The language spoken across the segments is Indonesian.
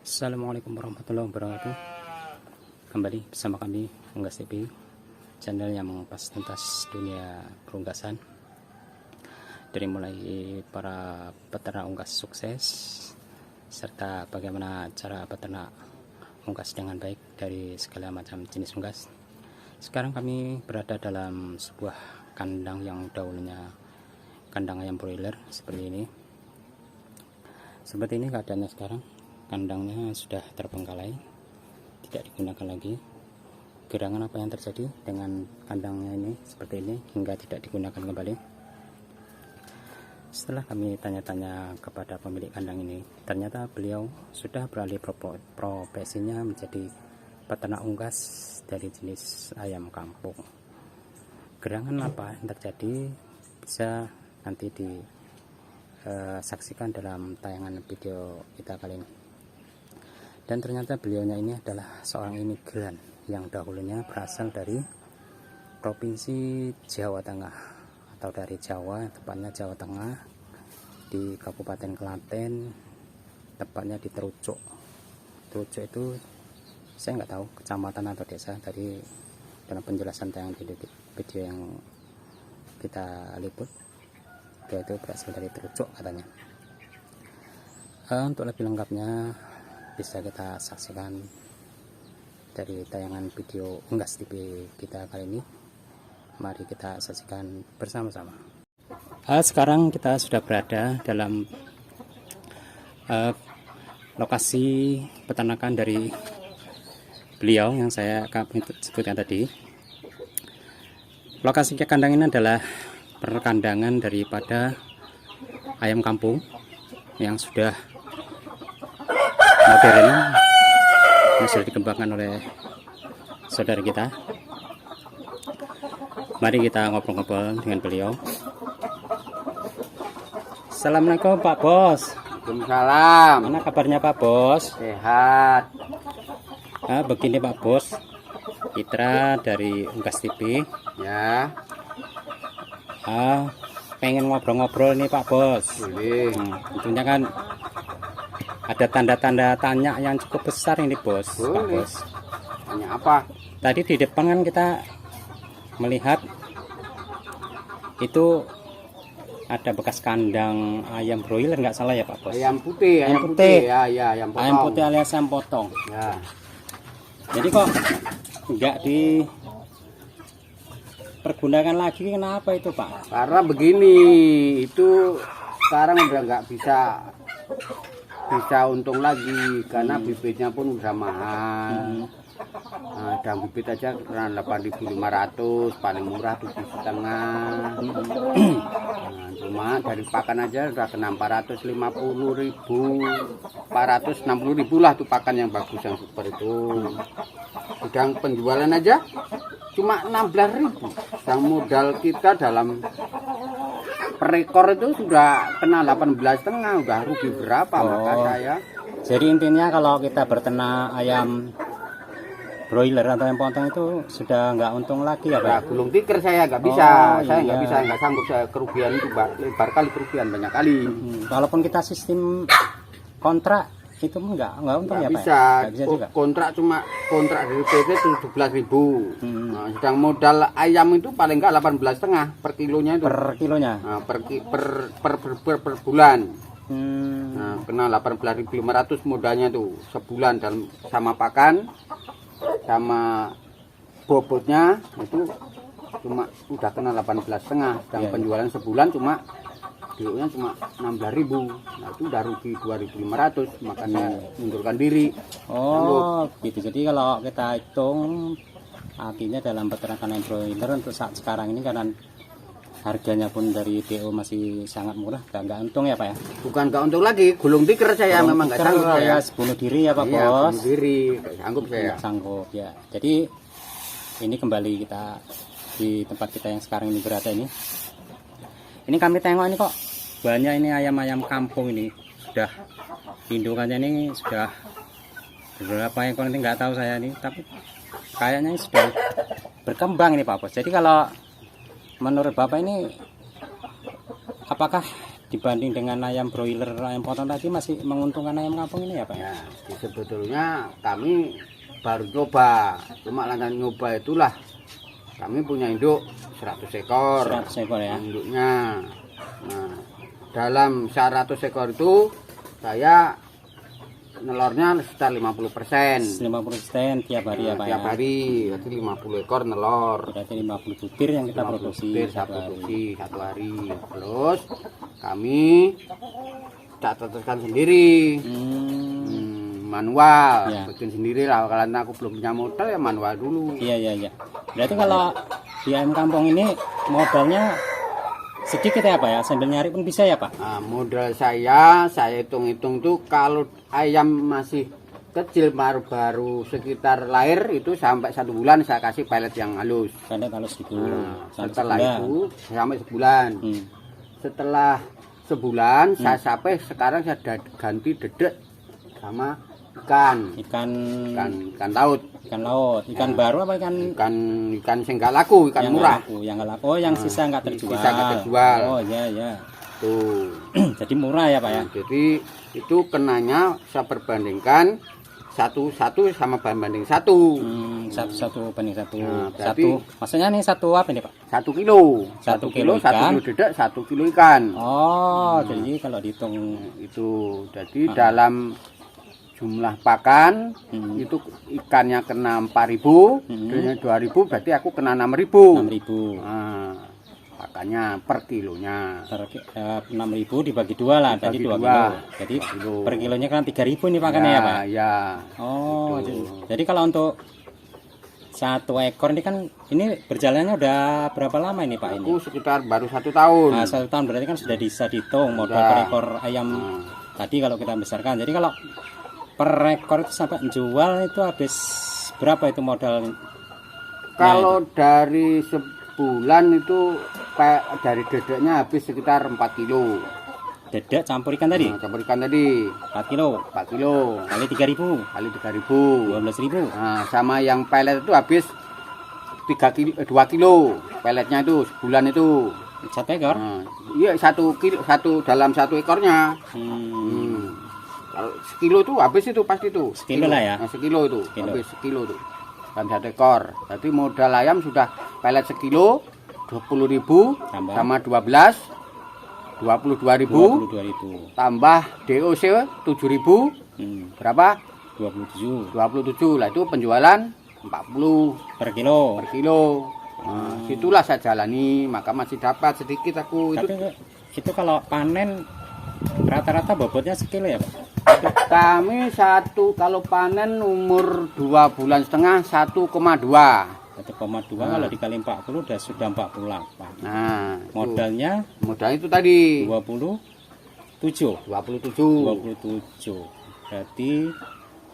Assalamualaikum warahmatullahi wabarakatuh. Kembali bersama kami Unggas TV, channel yang mengupas tuntas dunia perunggasan, dari mulai para peternak unggas sukses serta bagaimana cara peternak unggas dengan baik dari segala macam jenis unggas. Sekarang kami berada dalam sebuah kandang yang dahulunya kandang ayam broiler seperti ini. Seperti ini keadaannya sekarang. Kandangnya sudah terbengkalai, tidak digunakan lagi. Gerangan apa yang terjadi dengan kandangnya ini seperti ini hingga tidak digunakan kembali? Setelah kami tanya-tanya kepada pemilik kandang ini, ternyata beliau sudah beralih profesinya menjadi peternak unggas dari jenis ayam kampung. Gerangan apa yang terjadi bisa nanti disaksikan dalam tayangan video kita kali ini. Dan ternyata beliaunya ini adalah seorang imigran yang dahulunya berasal dari provinsi Jawa Tengah atau dari Jawa, tepatnya Jawa Tengah, di Kabupaten Klaten, tepatnya di Terucuk. Terucuk itu saya nggak tahu kecamatan atau desa, tadi dalam penjelasan tayangan video yang kita liput dia itu berasal dari Terucuk katanya. Untuk lebih lengkapnya bisa kita saksikan dari tayangan video Unggas TV kita kali ini. Mari kita saksikan bersama-sama. Sekarang kita sudah berada dalam lokasi peternakan dari beliau yang saya sebutkan tadi. Lokasi kandang ini adalah perkandangan daripada ayam kampung yang sudah modern, yang sudah dikembangkan oleh saudara kita. Mari kita ngobrol-ngobrol dengan beliau. Assalamualaikum Pak Bos. Waalaikumsalam. Mana kabarnya Pak Bos? Sehat. Begini Pak Bos, Citra dari Unggas TV. Ya. Pengen ngobrol-ngobrol nih Pak Bos. Boleh. Tentunya kan ada tanda-tanda tanya yang cukup besar ini Bos. Boleh. Pak Bos. Tanya apa? Tadi di depan kan kita melihat itu ada bekas kandang ayam broiler, nggak salah ya Pak Bos? Ayam putih, Ayam putih. Ya, ya, ayam potong. Ayam putih alias ayam potong. Ya. Jadi kok nggak dipergunakan lagi, kenapa itu Pak? Karena begini, itu sekarang udah nggak bisa untung lagi karena bibitnya pun udah mahal. Nah, dan bibit aja karena 8.500, paling murah 7,5. Nah, cuma dari pakan aja udah kena 450.000, 460.000 lah tuh pakan yang bagus yang super itu. Sedang penjualan aja cuma 16.000. Yang modal kita dalam per ekor itu sudah kena 18,5, udah rugi berapa maka saya. Jadi intinya kalau kita berternak ayam broiler atau ayam potong itu sudah nggak untung lagi ya Pak? Ya, gulung tikar saya nggak bisa, saya Iya. nggak bisa, nggak sanggup, saya kerugian itu lebar kali kerugian banyak kali. Walaupun kita sistem kontrak itu nggak untung Nggak ya Pak? bisa, Nggak bisa juga. kontrak dari PT itu 17.000. Nah, sedang modal ayam itu paling nggak 18,5 per kilonya itu. Per kilonya. Nah, per bulan. Nah, kena 18.500 modalnya tuh sebulan dalam sama pakan sama bobotnya itu cuma udah kena 18,5. Dan Iya. penjualan sebulan cuma DO-nya cuma 16.000. Nah, itu udah rugi 2.500, makanya mundurkan diri. Oh gitu. Jadi kalau kita hitung artinya dalam peternakan ayam broiler untuk saat sekarang ini karena harganya pun dari DO masih sangat murah, nggak untung ya Pak ya? Bukan nggak untung lagi, gulung tikar saya memang nggak sanggup saya. Bunuh diri ya Pak Iya, Bos? bunuh diri, nggak sanggup saya. Nggak sanggup ya. Jadi ini kembali kita di tempat kita yang sekarang ini berada ini. Ini kami tengok ini kok banyak ini ayam-ayam kampung ini, sudah indukannya ini sudah beberapa ekor, ini nggak tahu saya ini, tapi kayaknya ini sudah berkembang ini Pak Bos. Jadi kalau menurut Bapak ini apakah dibanding dengan ayam broiler, ayam potong tadi masih menguntungkan ayam kampung ini ya Pak? Ya, sebetulnya kami baru coba, cuma lantaran nyoba itulah kami punya induk 100 ekor. 100 ekor ya. Induknya. Nah, dalam 100 ekor itu saya nelornya sekitar 50%. 50% tiap hari ya Pak Tiap ya. hari, berarti 50 ekor nelor. Berarti 50 butir yang kita 50 produksi butir satu hari. satu hari. Terus kami catatkan sendiri. Manual, Ya. bikin sendiri lah. Kalau aku belum punya modal ya manual dulu. Iya iya iya. Berarti kalau di ayam kampung ini modalnya sedikit ya Pak ya, sambil nyari pun bisa ya Pak? Nah, modal saya hitung-hitung tuh kalau ayam masih kecil baru sekitar lahir itu sampai 1 bulan saya kasih pelet yang halus. Pelet halus gitu. Nah, Sampai setelah sebulan. itu sampai sebulan. Setelah sebulan saya sampai sekarang saya ganti dedek sama ikan laut. Ikan laut, ikan baru apa ikan Ikan sing nggak laku, ikan yang murah. nggak laku, yang nggak laku. Oh, yang sisa nggak terjual. Sisa nggak terjual. Oh, iya iya. Tuh. Jadi murah ya, Pak ya. Jadi itu kenanya saya perbandingkan satu sama banding satu. Satu banding satu. Nah, berarti- Satu. Maksudnya nih satu apa ini, Pak? 1 kilo. 1 kilo, kilo 1 ikan. kilo dedek, 1 kilo ikan. Oh, jadi kalau dihitung Itu. Jadi dalam jumlah pakan itu ikannya kena 4.000, dedeknya 2.000, berarti aku kena 6.000. 6.000. Nah, pakannya per kilonya. 6.000 dibagi 2 lah, tadi Dibagi 2 dua. kilo. Jadi 2 kilo. per kilonya kan 3.000 nih pakannya ya, Pak? Ya. Oh, Gitu. jadi kalau untuk 1 ekor ini kan ini berjalannya udah berapa lama ini Pak ini? Aku sekitar baru 1 tahun. Nah, 1 tahun berarti kan sudah bisa dihitung modal Sudah. per ekor ayam tadi kalau kita besarkan. Jadi kalau per ekor itu sampai menjual itu habis berapa itu modal? Kalau dari sebulan itu dari dedeknya habis sekitar 4 kilo. Dedek campur ikan tadi? Nah, campur ikan tadi 4 kilo 4 kilo kali 3.000 kali 3.000. 12.000. Nah, sama yang pelet itu habis 2 kilo peletnya itu sebulan itu. 1 ekor? Nah, iya 1 kilo dalam 1 ekornya. Kalau sekilo itu habis itu pasti itu. Sekilo lah ya? Nah, sekilo itu. Sekilo. Habis sekilo itu. Dan 1 ekor. Jadi modal ayam sudah pelet sekilo 20.000 Tambah. sama 12 22.000 22.000. tambah DOC 7.000 berapa? 27 27. Lah itu penjualan 40 per kilo. per kilo. Nah, situlah saya jalani, maka masih dapat sedikit aku itu. Tapi itu kalau panen rata-rata bobotnya sekilo ya Pak? Kami kalau panen umur 2,5 bulan 1,2. 1,2 kalau dikali 40 sudah 48. Nah, Modalnya modal itu tadi 27. 27. Berarti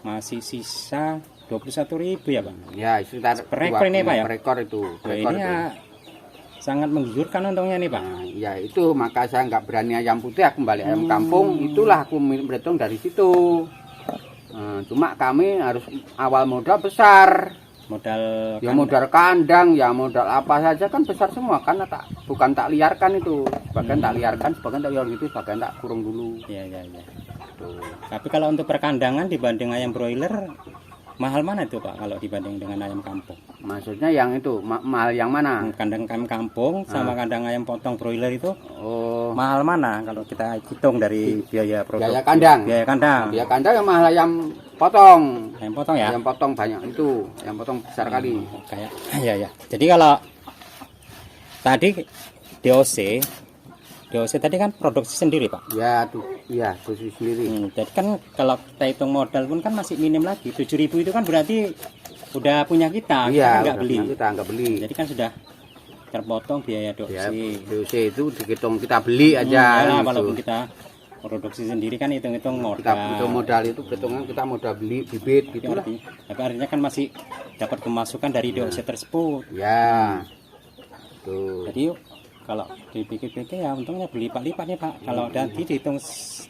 masih sisa 21.000 ya Pak? Ya, sekitar Per ekor ini, Pak, ya? Per ekor itu. Per Wah, ekor ini itu. ya sangat menggiurkan untungnya nih Pak. Nah, ya itu maka saya nggak berani ayam putih, aku kembali ayam kampung. Itulah aku berhitung dari situ. Nah, cuma kami harus awal modal besar. Modal Ya modal kandang, ya modal apa saja kan besar semua, karena bukan tak liarkan itu. Sebagian tak liarkan, sebagian tak liar gitu, sebagian tak kurung dulu. ya ya ya. Tuh. Tapi kalau untuk perkandangan dibanding ayam broiler mahal mana itu Pak kalau dibanding dengan ayam kampung? Maksudnya yang itu mahal yang mana? Kandang ayam kampung sama kandang ayam potong broiler itu Oh, mahal mana kalau kita hitung dari biaya produk? biaya kandang. Biaya kandang. Biaya kandang yang mahal ayam potong. Ayam potong ya? Ayam potong banyak itu, ayam potong besar kali. Kayak ya ya. Jadi kalau tadi DOC tadi kan produksi sendiri Pak. Ya tuh, iya khusus sendiri. Jadi kan kalau kita hitung modal pun kan masih minim lagi. 7.000 itu kan berarti udah punya kita, Iya, kita nggak udah beli. Kita nggak beli. Jadi kan sudah terpotong biaya Ya, doksi. DOC itu dihitung kita beli aja. Ya, gitu. walaupun kita produksi sendiri kan hitung-hitung Kita modal. hitung modal itu perhitungan kita modal beli bibit Tapi gitulah. tapi artinya kan masih dapat pemasukan dari DOC tersebut. Ya. Tuh. Jadi kalau dipikir-pikir ya untungnya berlipat-lipat nih Pak. Kalau tadi dihitung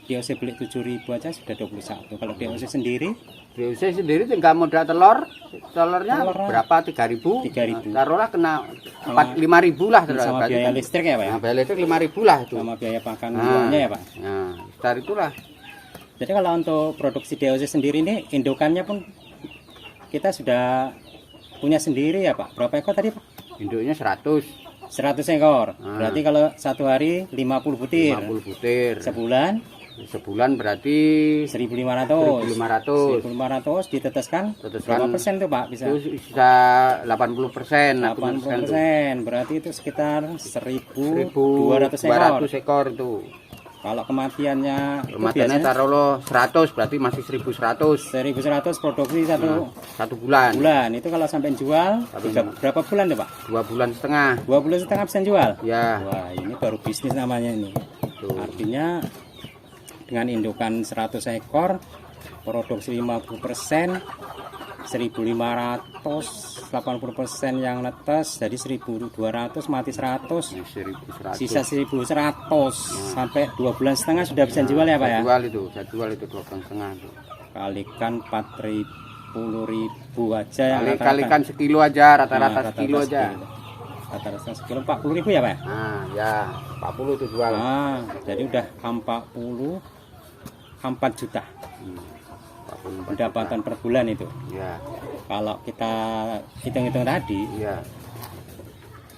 DOC beli 7.000 aja sudah 21. Kalau DOC sendiri DOC sendiri tinggal modal telurnya berapa? 3.000. 3.000. Taruhlah kena 5.000 lah. Sama berarti biaya kan. listrik ya Pak ya? Nah, biaya listrik 5.000 lah itu. Sama biaya pakan buahnya ya Pak. Nah, sekitar itulah. Jadi kalau untuk produksi DOC sendiri ini indukannya pun kita sudah punya sendiri ya Pak. Berapa ekor tadi Pak? Induknya 100 ekor. Berarti kalau satu hari 50 butir. 50 butir. Sebulan berarti 1.500. 1.500 diteteskan Teteskan berapa persen tuh Pak? Bisa itu bisa 80%. 80%. Berarti itu sekitar 1.200 ekor itu. Kalau kematiannya Kematiannya taruh lo 100 berarti masih 1.100. 1.100 produksi satu bulan. Itu kalau sampai jual berapa bulan deh Pak? 2 bulan setengah. 2 bulan setengah bisa jual? Ya. Wah ini baru bisnis namanya ini. Tuh. Artinya dengan indukan 100 ekor produksi 50%, 1.500, 80% yang netes, jadi 1.200 mati 100, 1.100. sisa 1.100 sampai 2 bulan setengah sudah bisa jual ya Pak ya? Saya jual itu 2 bulan setengah itu. Kalikan 40.000 aja yang Kalikan sekilo aja, rata-rata sekilo aja. Rata-rata sekilo 40.000 ya Pak? Nah ya 40 itu jual. Jadi udah 4 juta. 44 pendapatan per bulan itu. Ya. Kalau kita hitung-hitung tadi, ya.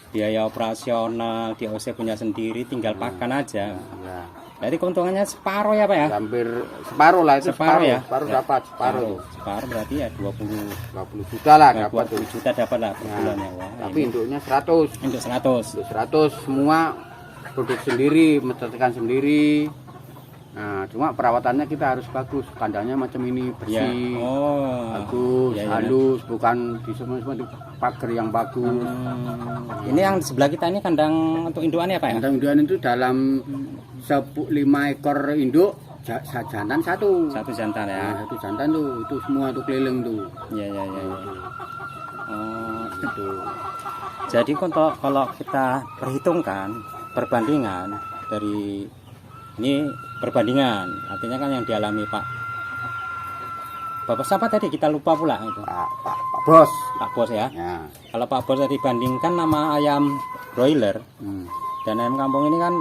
Biaya operasional DOC punya sendiri, tinggal pakan aja. Ya. Jadi keuntungannya separuh ya Pak ya? Hampir separuh lah itu. Separuh ya? Separuh dapat separuh. Separuh berarti ya 20 juta lah dapat. 20 juta dapat lah per bulan ya. Wah, tapi induknya 100. Induk 100. Induk 100 semua produk sendiri, metetekan sendiri. Nah, cuma perawatannya kita harus bagus. Kandangnya macam ini bersih, bagus, halus, bukan di semua di pagar yang bagus. Ini yang di sebelah kita ini kandang untuk indukan ya Pak ya? Kandang indukan itu dalam 5 ekor induk jantan satu. Satu jantan ya? Nah, satu jantan tuh, itu semua tuh keliling tuh. Iya. Itu. Jadi kalau kita perhitungkan perbandingan dari ini perbandingan, artinya kan yang dialami Bapak siapa tadi kita lupa pula itu. Pak Bos. Pak Bos ya. Ya. Kalau Pak Bos tadi bandingkan nama ayam broiler dan ayam kampung ini kan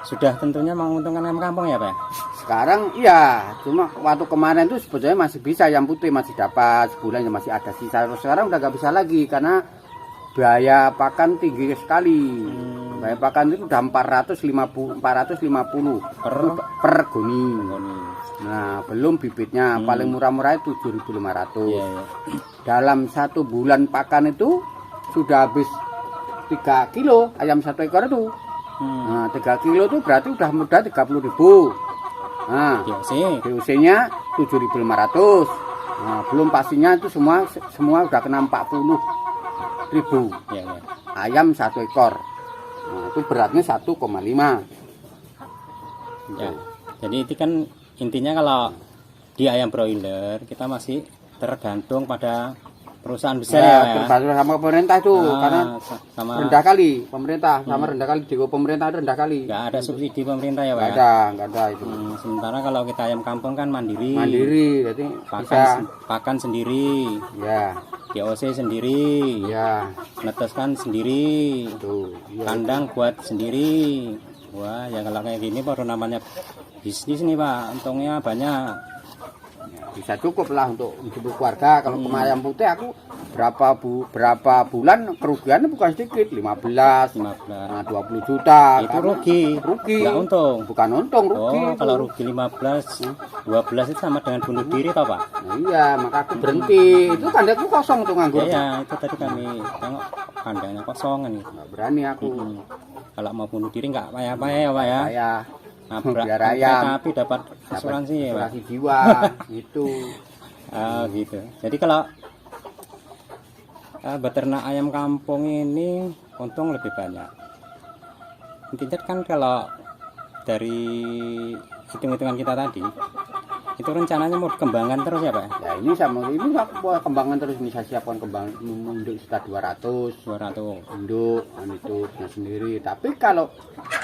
sudah tentunya menguntungkan ayam kampung ya Pak ya? Sekarang iya, cuma waktu kemarin tuh sebetulnya masih bisa ayam putih masih dapat sebulan masih ada sisa. Sekarang udah nggak bisa lagi karena biaya pakan tinggi sekali. Biaya pakan itu udah 450 per goni. Nah, belum bibitnya paling murah-murah itu 7.500. Dalam 1 bulan pakan itu sudah habis 3 kilo ayam 1 ekor itu. Nah, 3 kilo itu berarti udah mudah 30.000. Nah, DOC-nya 7.500. Nah, belum pastinya itu semua udah kena 40.000. Ayam 1 ekor. Nah, itu beratnya 1,5. Ya. Jadi itu kan intinya kalau di ayam broiler kita masih tergantung pada perusahaan besar ya. Tergantung sama pemerintah itu karena sama rendah kali pemerintah sama rendah kali di pemerintah rendah kali. Nggak ada subsidi pemerintah ya Pak? Nggak ada itu. Sementara kalau kita ayam kampung kan mandiri. Jadi pakan sendiri. Ya. DOC sendiri. Ya. Neteskan sendiri. Tuh. Ya. Kandang buat sendiri. Wah, ya kalau kayak gini baru namanya bisnis nih Pak. Untungnya banyak. Bisa cukup lah untuk hidup keluarga. Kalau ayam putih aku berapa bulan kerugiannya bukan sedikit, 15, nah 20 juta. Itu kan? Rugi. Nggak untung. Bukan untung, rugi. Kalau rugi 15, 12 itu sama dengan bunuh diri toh Pak? Nah, iya, maka aku berhenti. Itu kandangku kosong tuh nganggur. Iya, itu tadi kami tengok kandangnya kosongan. Nggak berani aku. Kalau mau bunuh diri nggak payah-payah ya Pak ya? Payah. Biar ayam tapi dapat asuransi ya Pak? Asuransi jiwa gitu. Gitu. Jadi kalau beternak ayam kampung ini untung lebih banyak. Intinya kan kalau dari hitung-hitungan kita tadi Itu rencananya mau dikembangkan terus ya Pak? Ya ini aku kembangan terus, ini saya siapkan kembang induk sekitar 200 induk itu punya sendiri. Tapi kalau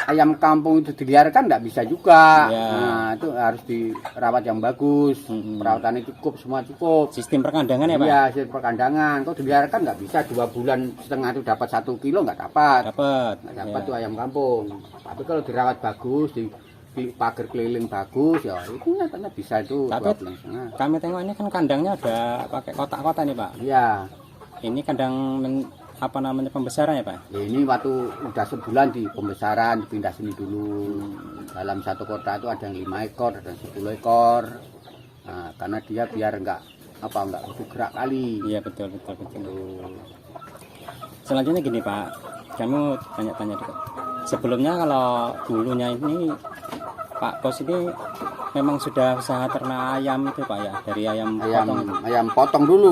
ayam kampung itu diliarkan nggak bisa juga. Ya. Nah itu harus dirawat yang bagus, perawatannya cukup, semua cukup. Sistem perkandangan ya Pak? Iya, sistem perkandangan. Kalau diliarkan nggak bisa, 2 bulan setengah itu dapat 1 kilo nggak dapat. Nggak dapat tuh ayam kampung. Tapi kalau dirawat bagus, di pagar keliling bagus ya itu nyatanya bisa itu. Tapi kami tengok ini kan kandangnya ada pakai kotak-kotak nih Pak. Iya. Ini kandang apa namanya pembesaran ya Pak? Ya, ini waktu udah sebulan di pembesaran dipindah sini dulu. Dalam satu kotak itu ada yang 5 ekor dan 10 ekor. Nah, karena dia biar nggak butuh gerak kali. Iya betul. Selanjutnya gini Pak, kamu tanya-tanya dikit. Sebelumnya kalau dulunya ini Pak Bos ini memang sudah usaha ternak ayam itu Pak ya, dari ayam potong itu. Ayam potong dulu.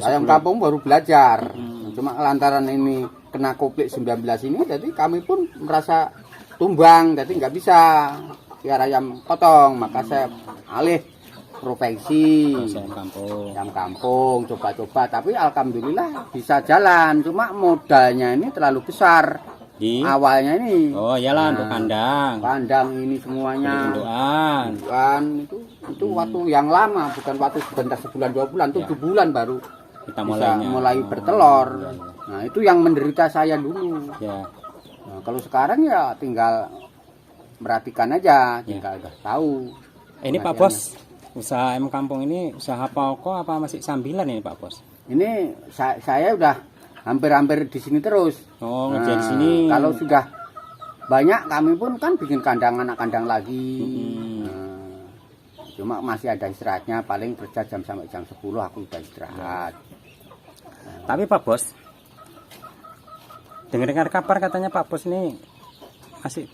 Ayam kampung baru belajar. Cuma lantaran ini kena COVID-19 ini, jadi kami pun merasa tumbang, jadi nggak bisa biar ayam potong. Maka saya alih profesi ayam kampung, coba-coba. Tapi alhamdulillah bisa jalan. Cuma modalnya ini terlalu besar. Awalnya ini. Oh iyalah, untuk kandang ini semuanya. Indukan itu waktu yang lama, bukan waktu sebentar, sebulan 2 bulan, 7 bulan baru kita mulai bertelur. Nah itu yang menderita saya dulu. Ya. Nah, kalau sekarang ya tinggal perhatikan aja, tinggal udah tahu. Ini Pak Bos, usaha ayam kampung ini usaha pokok apa masih sambilan ini Pak Bos? Ini saya udah hampir di sini terus. Oh, ngerjain di sini. Kalau sudah banyak, kami pun kan bikin kandang lagi. Cuma masih ada istirahatnya, paling kerja sampai jam 10 aku udah istirahat. Tapi Pak Bos, dengar kabar katanya Pak Bos ini masih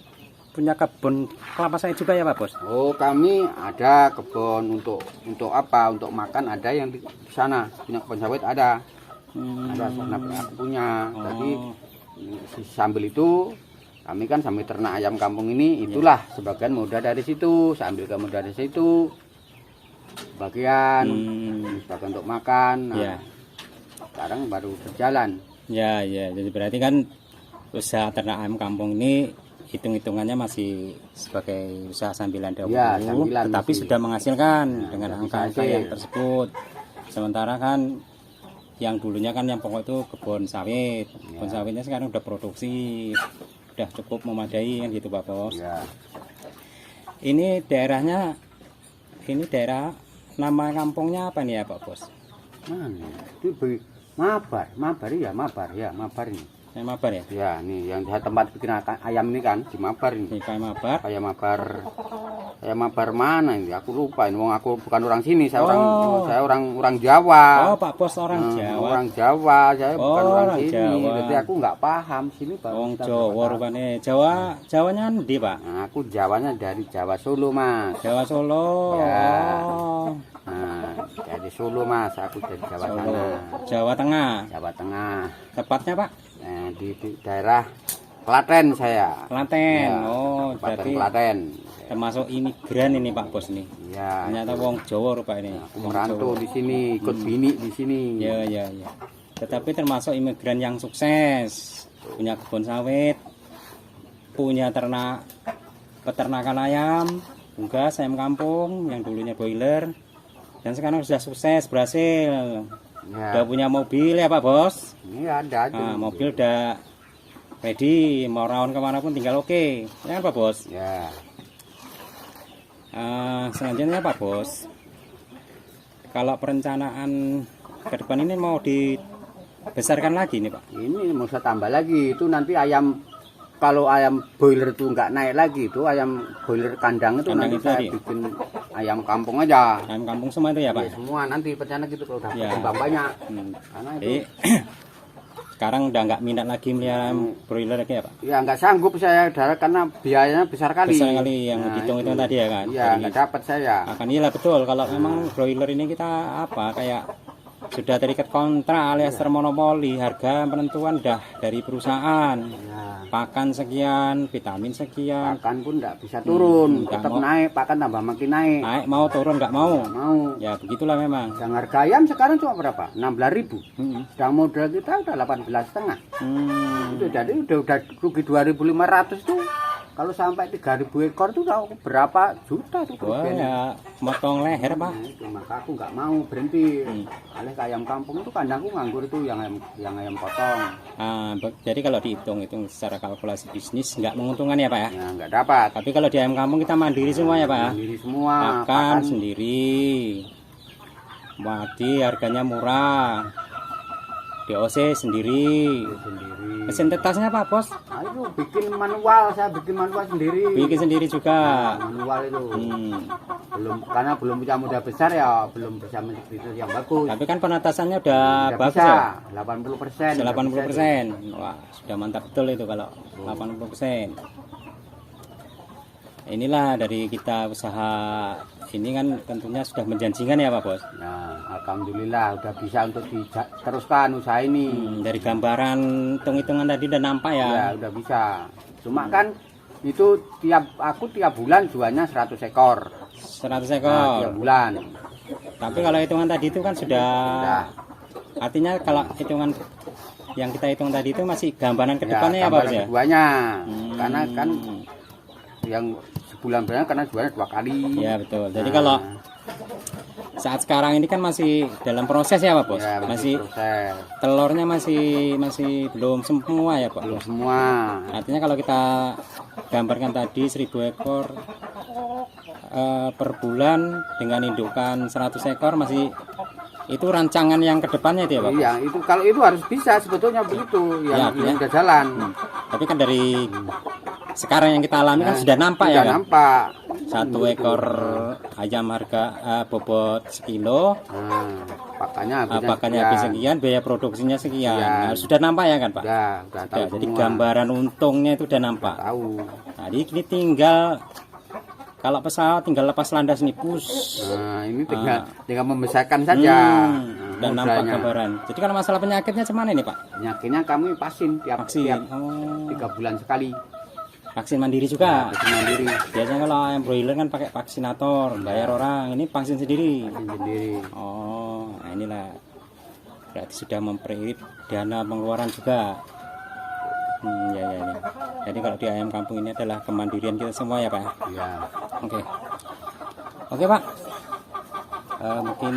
punya kebun kelapa sawit juga ya Pak Bos? Oh, kami ada kebun untuk apa? Untuk makan ada yang di sana, punya kebun sawit ada. Ada sana aku punya. Jadi sambil itu kami kan sambil ternak ayam kampung ini, itulah sebagian modal dari situ, sambil ke modal dari situ sebagian untuk makan. Nah, sekarang baru berjalan. Ya, jadi berarti kan usaha ternak ayam kampung ini hitung-hitungannya masih sebagai usaha sambilan dahulu, tetapi masih sudah menghasilkan dengan angka-angka yang tersebut. Sementara kan yang dulunya kan yang pokok itu kebun sawit. Kebun sawitnya sekarang udah produksi, udah cukup memadai kan gitu Pak Bos. Ini daerah nama kampungnya apa nih ya Pak Bos? Mana? Itu Mabar ini. Mabar ya? Ya, nih yang tempat bikin ayam ini kan di Mabar ini. Kayak Mabar mana ini? Aku lupa. Ini aku bukan orang sini, saya orang Jawa. Oh, Pak Bos orang Jawa. Orang Jawa, saya bukan orang sini. Jawa. Jadi aku nggak paham sini Pak. Wong Jawa rupane. Jawanya ndi, Pak? Nah, aku Jawanya dari Jawa Solo, Mas. Jawa Solo. Ya. Nah, dari Solo, Mas. Aku dari Jawa Tengah. Jawa Tengah. Jawa Tengah. Tepatnya, Pak? Nah, di daerah Klaten saya. Klaten. Ya, oh, berarti Klaten. Termasuk imigran ini Pak Bos nih. Ya. Ternyata wong Jawa rupa ini. Aku merantau di sini, ikut bini di sini. Ya. Tetapi termasuk imigran yang sukses, punya kebun sawit, punya peternakan ayam, unggas ayam kampung yang dulunya boiler, dan sekarang sudah sukses berhasil. Ya. Udah punya mobil ya Pak Bos? Iya ada. Nah, mobil udah ready, mau rawon kemana pun tinggal oke. Ya kan Pak Bos? Ya. Selanjutnya Pak Bos, kalau perencanaan ke depan ini mau dibesarkan lagi nih Pak? Ini mau saya tambah lagi, itu nanti kalau ayam boiler itu nggak naik lagi, itu ayam boiler kandang itu nanti saya bikin ayam kampung aja. Ayam kampung semua itu ya Pak? Ya, semua nanti rencana gitu kalau udah berkembang banyak. Karena itu sekarang udah nggak minat lagi melihara broiler lagi ya Pak? Ya nggak sanggup saya karena biayanya besar kali. Besar kali yang dihitung itu tadi ya kan? Iya nggak dapat saya. Akan iyalah betul, kalau memang broiler ini kita kayak sudah terikat kontrak alias termonopoli, harga penentuan udah dari perusahaan. pakan sekian, vitamin sekian. Pakan pun nggak bisa turun, nggak tetap mau. naik, pakan tambah makin naik. Naik mau turun nggak mau. Nggak mau. Ya begitulah memang. Yang harga ayam sekarang cuma berapa? 16.000. Hmm. Sedang modal kita udah 18,5. Hmm. Itu jadi udah rugi 2.500 tuh. Kalau sampai 3.000 ekor tuh udah berapa juta tuh Wah kerugiannya. ya motong leher Pak. Nah, itu maka aku nggak mau berhenti. Hmm. Alih ke ayam kampung itu kandangku nganggur itu yang ayam potong. Jadi kalau dihitung secara kalkulasi bisnis nggak menguntungkan ya Pak ya. Ya nggak dapat. Tapi kalau di ayam kampung kita mandiri semua ya Pak ya. Mandiri semua. Pakan sendiri. Mati harganya murah. DOC sendiri. sendiri. Mesin tetasnya Pak Bos? Nah, itu bikin manual, saya bikin manual sendiri. Bikin sendiri juga. Manual itu. Karena belum punya modal besar ya, belum bisa menjadi yang bagus. Tapi kan penetasannya udah Udah bagus bisa, ya. 80%. 80%. Wah, sudah mantap betul itu kalau 80%. Inilah dari kita usaha ini kan tentunya sudah menjanjikan ya Pak Bos. Nah, alhamdulillah udah bisa untuk diteruskan usaha ini. Dari gambaran hitung-hitungan tadi udah nampak ya. Ya, udah bisa. Cuma kan itu aku tiap bulan jualnya 100 ekor. 100 Nah, ekor. tiap bulan. Tapi kalau hitungan tadi itu kan sudah artinya kalau hitungan yang kita hitung tadi itu masih gambaran ke depannya ya Pak Bos ya. Keduanya. Karena kan yang sebulan beranya karena jualnya 2 kali. Ya betul. Jadi kalau saat sekarang ini kan masih dalam proses ya Pak Bos. Ya, Masih proses. telurnya masih belum semua ya Pak. Belum semua. Artinya kalau kita gambarkan tadi 1000 ekor per bulan dengan indukan 100 ekor masih itu rancangan yang kedepannya itu ya Pak. Iya, itu kalau itu harus bisa sebetulnya begitu yang udah jalan. Tapi kan dari sekarang yang kita alami kan sudah nampak ya Sudah kan. nampak. 1 ekor ayam harga bobot sekilo. Pakannya Habis sekian, biaya produksinya sekian. Sekian. Nah, sudah nampak ya kan Pak? Udah tahu Sudah, jadi semua. gambaran untungnya itu udah nampak. Tahu. Nah, ini tinggal kalau pesawat tinggal lepas landas nih push. Nah, ini tinggal membesarkan saja. Dan nampak gambaran. Jadi kalau masalah penyakitnya cuman ini Pak? Penyakitnya kami vaksin tiap Vaksin. 3 bulan sekali. Vaksin mandiri juga. Vaksin mandiri. Biasanya kalau ayam broiler kan pakai vaksinator, bayar orang. Ini vaksin sendiri. Vaksin sendiri. Oh, nah inilah berarti sudah memperirit dana pengeluaran juga. Ya. Jadi kalau di ayam kampung ini adalah kemandirian kita semua ya Pak. Ya. Oke Pak. Mungkin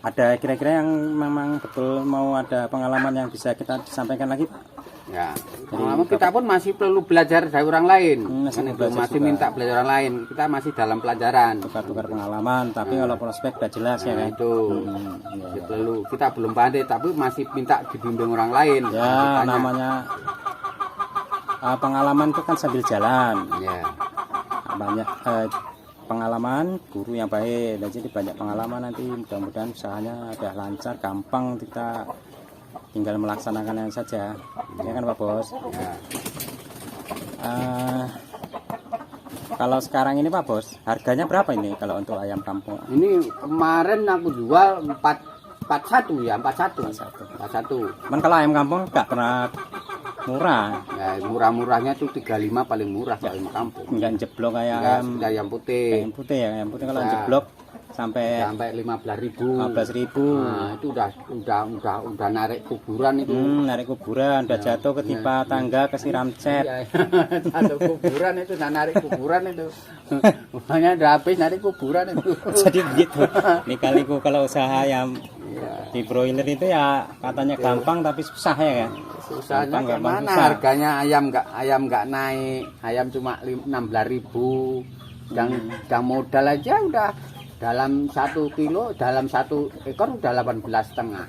ada kira-kira yang memang betul mau ada pengalaman yang bisa kita sampaikan lagi Pak? Ya, pengalaman kita pun masih perlu belajar dari orang lain. Masih Minta belajar orang lain. Kita masih dalam pelajaran. Tukar-tukar pengalaman, tapi kalau prospek udah jelas ya kan. Itu masih perlu. Kita belum pandai, tapi masih minta dibimbing orang lain. Ya, namanya pengalaman itu kan sambil jalan. Ya. Banyak pengalaman guru yang baik. Dan jadi banyak pengalaman nanti mudah-mudahan usahanya udah lancar, gampang kita tinggal melaksanakannya saja. Ya kan Pak Bos? Ya. Kalau sekarang ini Pak Bos, harganya berapa ini kalau untuk ayam kampung? Ini kemarin aku jual 41 ya, 41. Cuman kalau ayam kampung nggak pernah murah. Ya, murah-murahnya tuh 35 paling murah ayam kampung. Nggak jeblok kayak Enggak, sudah ayam putih. ayam putih ya. Ayam putih kalau Ya. jeblok sampai 15.000. 15.000. Nah, itu udah narik kuburan itu. Narik kuburan, udah jatuh ketimpa tangga, kesiram cat. Iya. Jatuh kuburan itu, narik kuburan itu. Makanya udah habis narik kuburan itu. Jadi begitu. Nih kaliku kalau usaha ayam Iya. di broiler itu ya katanya gampang tapi susah ya kan. Susahnya Gampang, gimana? susah. Harganya ayam nggak naik. Ayam cuma 16.000. Yang modal aja udah dalam 1 kilo, dalam 1 ekor udah 18,5.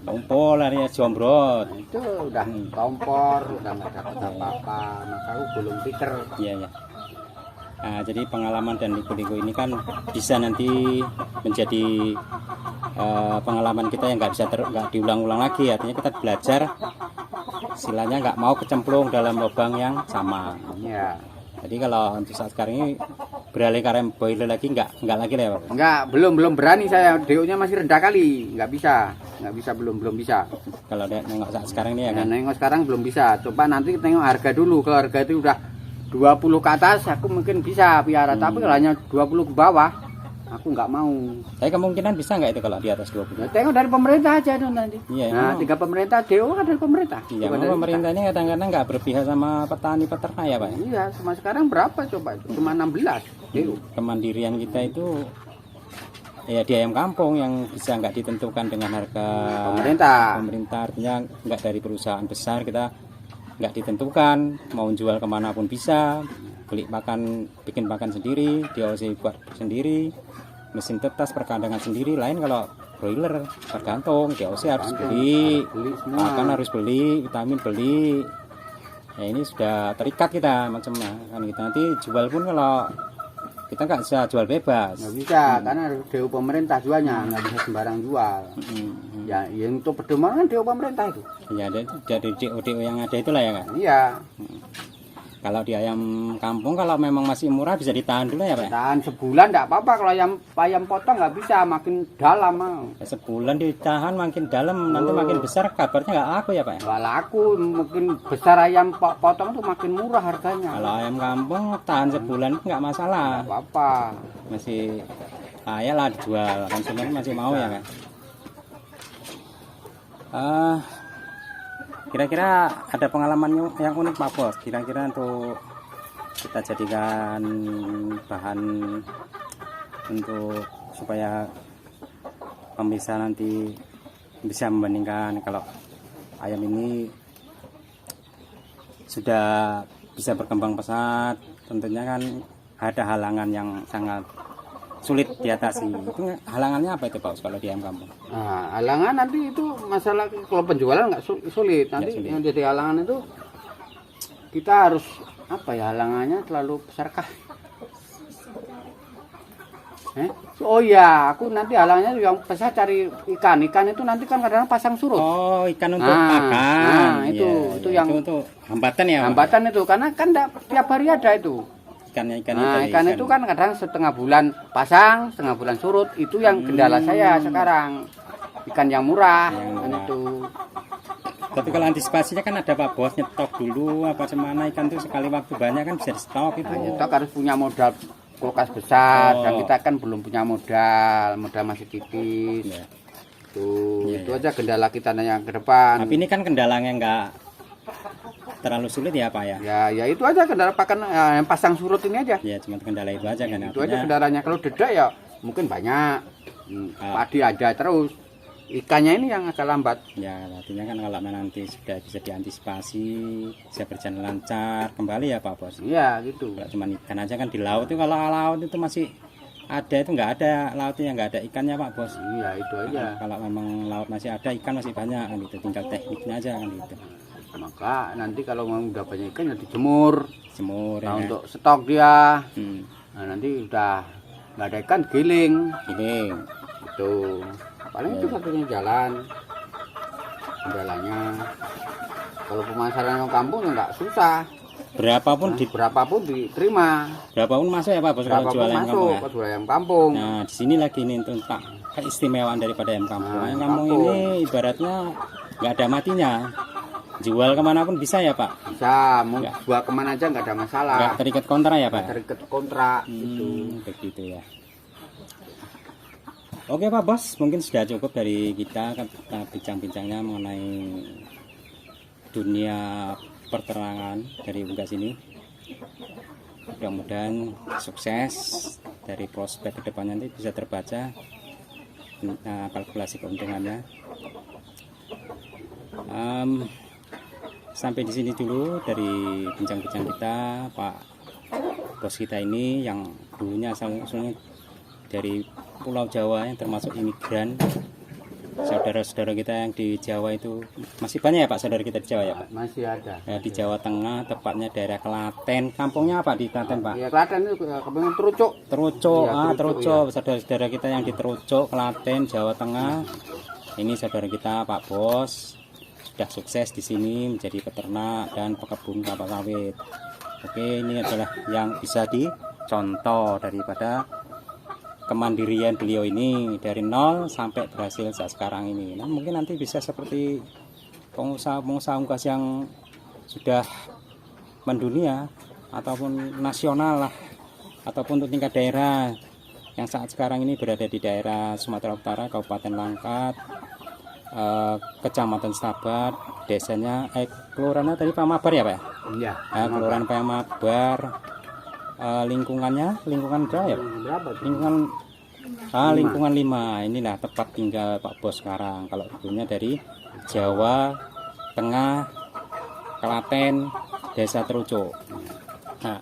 Kompol ya jombrot. Nah, itu udah kompor, udah nggak dapat apa-apa. Maka aku belum pikir. Iya. Nah, jadi pengalaman dan liku-liku ini kan bisa nanti menjadi pengalaman kita yang nggak bisa nggak diulang-ulang lagi. Artinya kita belajar, istilahnya nggak mau kecemplung dalam lubang yang sama. Iya. Jadi kalau untuk saat sekarang ini beralih ke ayam broiler lagi nggak lagi lah ya Pak? Enggak, belum berani saya. DO-nya masih rendah kali, nggak bisa. nggak bisa, belum bisa. Kalau nengok saat sekarang ini ya Nah, kan. nengok sekarang belum bisa. Coba nanti tengok harga dulu. Kalau harga itu udah 20 ke atas, aku mungkin bisa piara. Tapi kalau hanya 20 ke bawah, aku nggak mau. Tapi kemungkinan bisa nggak itu kalau di atas 20? Ya, tengok dari pemerintah aja dong nanti. Iya, Nah, emang. 3 pemerintah, DO kan dari pemerintah. Iya, Bukan memang dari pemerintah ini kadang-kadang nggak berpihak sama petani peternak ya Pak. kita. Iya, sama sekarang berapa coba? Cuma 16 DO. Kemandirian kita itu ya di ayam kampung yang bisa nggak ditentukan dengan harga pemerintah, artinya nggak dari perusahaan besar, kita nggak ditentukan, mau jual kemana pun bisa, beli pakan, bikin pakan sendiri, DOC buat sendiri, mesin tetas perkandangan sendiri. Lain kalau broiler tergantung, DOC harus beli, semua. pakan harus beli, vitamin beli. Ya ini sudah terikat kita macamnya kan, kita nanti jual pun kalau kita nggak bisa jual bebas. Nggak bisa, karena harus DO pemerintah jualnya, nggak bisa sembarang jual. Ya, yang untuk pedoman kan DO pemerintah itu. Ya dari DO yang ada itulah ya kan. Iya, Kalau di ayam kampung kalau memang masih murah bisa ditahan dulu ya Pak. tahan sebulan nggak apa-apa. Kalau ayam potong nggak bisa, makin dalam mau. Sebulan ditahan makin dalam, nanti makin besar kabarnya nggak laku ya Pak. Nggak laku, mungkin besar ayam potong tuh makin murah harganya. Kalau ayam kampung tahan sebulan nggak masalah, Nggak apa-apa. masih kaya lah dijual, konsumen masih mau ya kan. Kira-kira ada pengalaman yang unik Pak Bos, kira-kira untuk kita jadikan bahan untuk supaya pemirsa nanti bisa membandingkan kalau ayam ini sudah bisa berkembang pesat, tentunya kan ada halangan yang sangat sulit diatasi. Itu halangannya apa itu Pak kalau di ayam kampung? Nah, halangan nanti itu masalah kalau penjualan nggak sulit. Nanti sulit. yang jadi halangan itu kita harus apa ya, halangannya terlalu besarkah? Oh iya, aku nanti halangnya yang besar cari ikan. Ikan itu nanti kan kadang pasang surut. Oh, ikan untuk Nah, pakan. itu Iya, yang itu untuk hambatan ya. Pak? hambatan itu, karena kan tiap hari ada itu. Ikan Nah, ikan itu kan kadang setengah bulan pasang, setengah bulan surut. Itu yang kendala saya sekarang. Ikan yang murah, Yang kan murah. itu. Tapi kalau antisipasinya kan ada Pak Bos, nyetok dulu apa semana ikan itu sekali waktu banyak kan bisa di stok itu. Nah, nyetok harus punya modal kulkas besar, Oh. dan kita kan belum punya modal masih tipis. Ya. Tuh, Iya, itu aja kendala kita yang ke depan. Tapi ini kan kendalanya nggak terlalu sulit ya Pak ya. Ya itu aja kendala pakan yang pasang surut ini aja. Ya cuma kendala itu aja kan. Itu aja Artinya, kendalanya. Kalau dedak ya mungkin banyak. Ah. Padi ada terus. Ikannya ini yang agak lambat. ya artinya kan kalau nanti sudah bisa diantisipasi, bisa berjalan lancar kembali ya Pak Bos. Iya gitu. Nggak cuma ikan aja kan di laut itu, kalau laut itu masih ada, itu nggak ada lautnya, nggak ada ikannya Pak Bos. Iya itu aja. Kalau memang laut masih ada, ikan masih banyak kan gitu, tinggal tekniknya aja kan gitu. Maka nanti kalau mau udah banyak ikan ya dijemur. Jemur Nah, ya. untuk stok dia. Hmm. Nah, nanti udah nggak ada ikan giling. Ini Itu paling itu satunya jalan. Kendalanya. Kalau pemasaran yang kampung ya nggak susah. berapapun Berapapun diterima. berapapun masuk ya Pak Bos kalau Berapapun jual ayam masuk kampung ya. ke jual ayam kampung. Nah di sini lagi nih untuk tak keistimewaan daripada ayam kampung. Nah, Ayam kampung kampung. ini ibaratnya nggak ada matinya, jual kemanapun bisa ya Pak, Bisa, mau Ya. jual kemana aja nggak ada masalah. nggak terikat kontrak ya Pak. Terikat kontrak gitu. Begitu ya. Oke Pak Bos, mungkin sudah cukup dari kita bincang-bincangnya mengenai dunia perterangan dari unggas ini. Mudah-mudahan sukses, dari prospek kedepannya nanti bisa terbaca kalkulasi keuntungannya. Sampai di sini dulu dari bincang-bincang kita Pak Bos kita ini, yang dulunya asal-usulnya dari Pulau Jawa, yang termasuk imigran. Saudara-saudara kita yang di Jawa itu masih banyak ya Pak, saudara kita di Jawa ya Pak? Masih ada. Ya, di Jawa Tengah, tepatnya daerah Klaten. Kampungnya apa di Klaten Pak? Ya Klaten itu kampung Terucuk. Terucuk, Iya, Terucuk. Saudara-saudara kita yang di Terucuk, Klaten, Jawa Tengah. Ini saudara kita Pak Bos sudah sukses di sini menjadi peternak dan pekebun kelapa sawit. Oke, ini adalah yang bisa dicontoh daripada kemandirian beliau ini dari nol sampai berhasil saat sekarang ini. Nah, mungkin nanti bisa seperti pengusaha-pengusaha unggas yang sudah mendunia ataupun nasional lah, ataupun untuk tingkat daerah yang saat sekarang ini berada di daerah Sumatera Utara, Kabupaten Langkat, Kecamatan Stabat, desanya kelurahannya tadi Pamabar ya Pak? Iya. Kelurahan Pamabar, lingkungan berapa ya? Lingkungan 5. Inilah tempat tinggal Pak Bos sekarang. Kalau dulunya dari Jawa Tengah, Klaten, Desa Terucuk. Nah,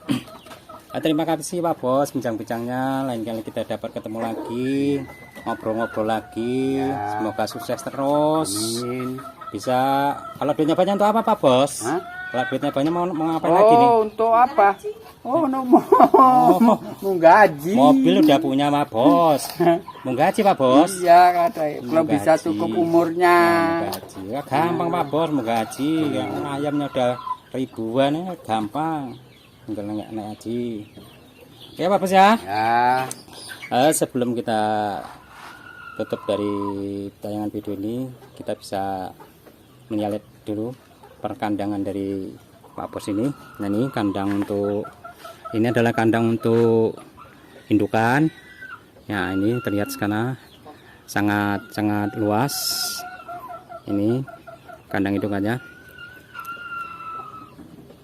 terima kasih Pak Bos bincang-bincangnya. Lain kali kita dapat ketemu lagi, ngobrol-ngobrol lagi. Semoga sukses terus. Amin. Bisa, kalau duitnya banyak untuk apa Pak Bos? Hah? Kalau duitnya banyak mau ngapain lagi nih? Untuk apa? Mau gaji. Mobil udah punya Pak Bos. Mau gaji Pak Bos? Iya, kata belum Mau bisa gaji. cukup umurnya. Mau gaji. Ya, gampang Pak Bos mau gaji. Yang ayamnya udah ribuan ya, gampang. Tinggal naik gaji. Ya Pak Bos ya. Ya. Sebelum kita tutup dari tayangan video ini, kita bisa melihat dulu perkandangan dari Pak Bos ini. Nah, ini kandang untuk, ini adalah kandang untuk indukan. Ya, ini terlihat sekarang sangat luas. Ini kandang indukannya.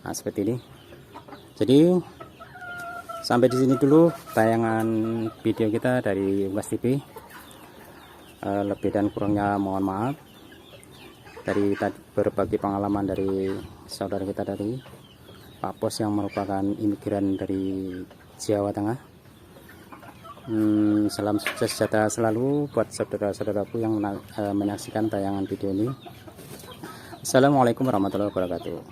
Nah, seperti ini. Jadi sampai di sini dulu tayangan video kita dari Unggas TV. Lebih dan kurangnya mohon maaf. Dari berbagi pengalaman dari saudara kita dari Pak Bos yang merupakan imigran dari Jawa Tengah. Salam sukses sejahtera selalu buat saudara-saudaraku yang menyaksikan tayangan video ini. Assalamualaikum warahmatullahi wabarakatuh.